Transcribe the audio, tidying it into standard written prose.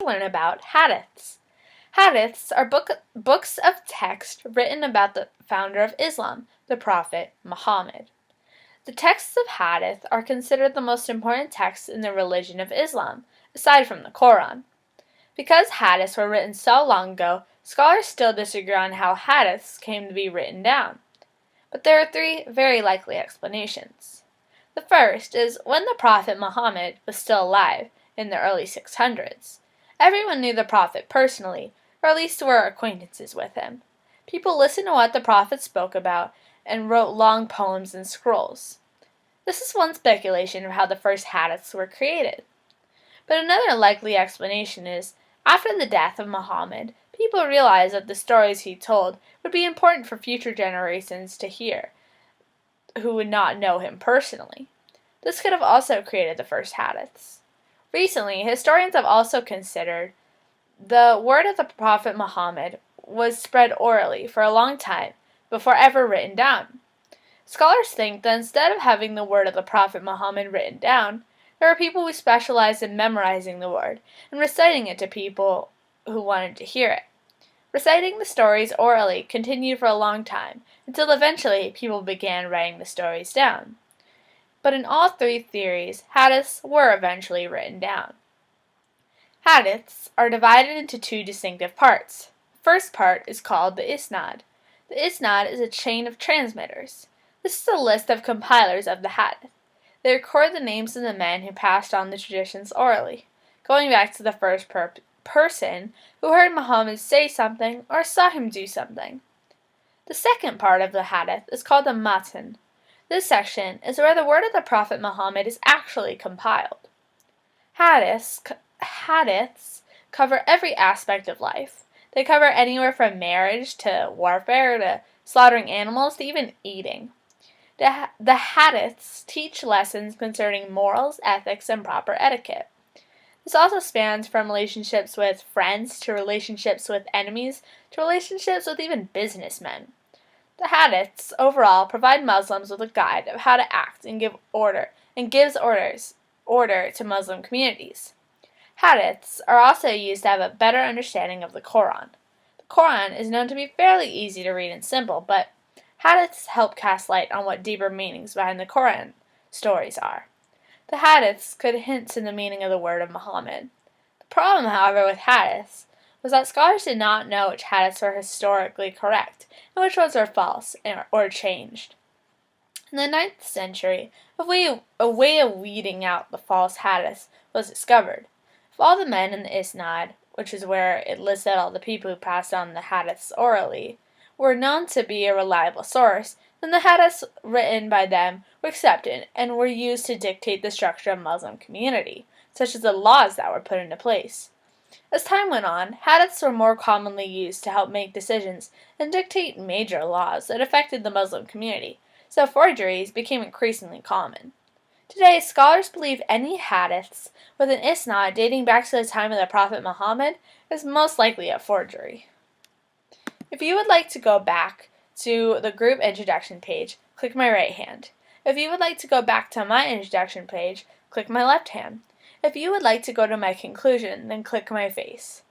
learn about Hadiths. Hadiths are books of text written about the founder of Islam, the Prophet Muhammad. The texts of Hadith are considered the most important texts in the religion of Islam, aside from the Quran. Because Hadiths were written so long ago, scholars still disagree on how Hadiths came to be written down. But there are three very likely explanations. The first is when the Prophet Muhammad was still alive, in the early 600s. Everyone knew the Prophet personally, or at least were acquaintances with him. People listened to what the Prophet spoke about and wrote long poems and scrolls. This is one speculation of how the first hadiths were created. But another likely explanation is, after the death of Muhammad, people realized that the stories he told would be important for future generations to hear, who would not know him personally. This could have also created the first hadiths. Recently, historians have also considered the word of the Prophet Muhammad was spread orally for a long time before ever written down. Scholars think that instead of having the word of the Prophet Muhammad written down, there were people who specialized in memorizing the word and reciting it to people who wanted to hear it. Reciting the stories orally continued for a long time, until eventually people began writing the stories down. But in all three theories, hadiths were eventually written down. Hadiths are divided into two distinctive parts. The first part is called the isnad. The isnad is a chain of transmitters. This is a list of compilers of the hadith. They record the names of the men who passed on the traditions orally, going back to the first person who heard Muhammad say something or saw him do something. The second part of the hadith is called the matan. This section is where the word of the Prophet Muhammad is actually compiled. Hadiths cover every aspect of life. They cover anywhere from marriage to warfare to slaughtering animals to even eating. The hadiths teach lessons concerning morals, ethics, and proper etiquette. This also spans from relationships with friends to relationships with enemies to relationships with even businessmen. The hadiths overall provide Muslims with a guide of how to act and gives order to Muslim communities. Hadiths are also used to have a better understanding of the Quran. The Quran is known to be fairly easy to read and simple, but hadiths help cast light on what deeper meanings behind the Quran stories are. The hadiths could hint to the meaning of the word of Muhammad. The problem, however, with hadiths was that scholars did not know which hadiths were historically correct and which ones were false or changed. In the 9th century, a way of weeding out the false hadiths was discovered. If all the men in the isnad, which is where it listed all the people who passed on the hadiths orally, were known to be a reliable source, then the hadiths written by them were accepted and were used to dictate the structure of Muslim community, such as the laws that were put into place. As time went on, hadiths were more commonly used to help make decisions and dictate major laws that affected the Muslim community, so forgeries became increasingly common. Today, scholars believe any hadiths with an isnad dating back to the time of the Prophet Muhammad is most likely a forgery. If you would like to go back to the group introduction page, click my right hand. If you would like to go back to my introduction page, click my left hand. If you would like to go to my conclusion, then click my face.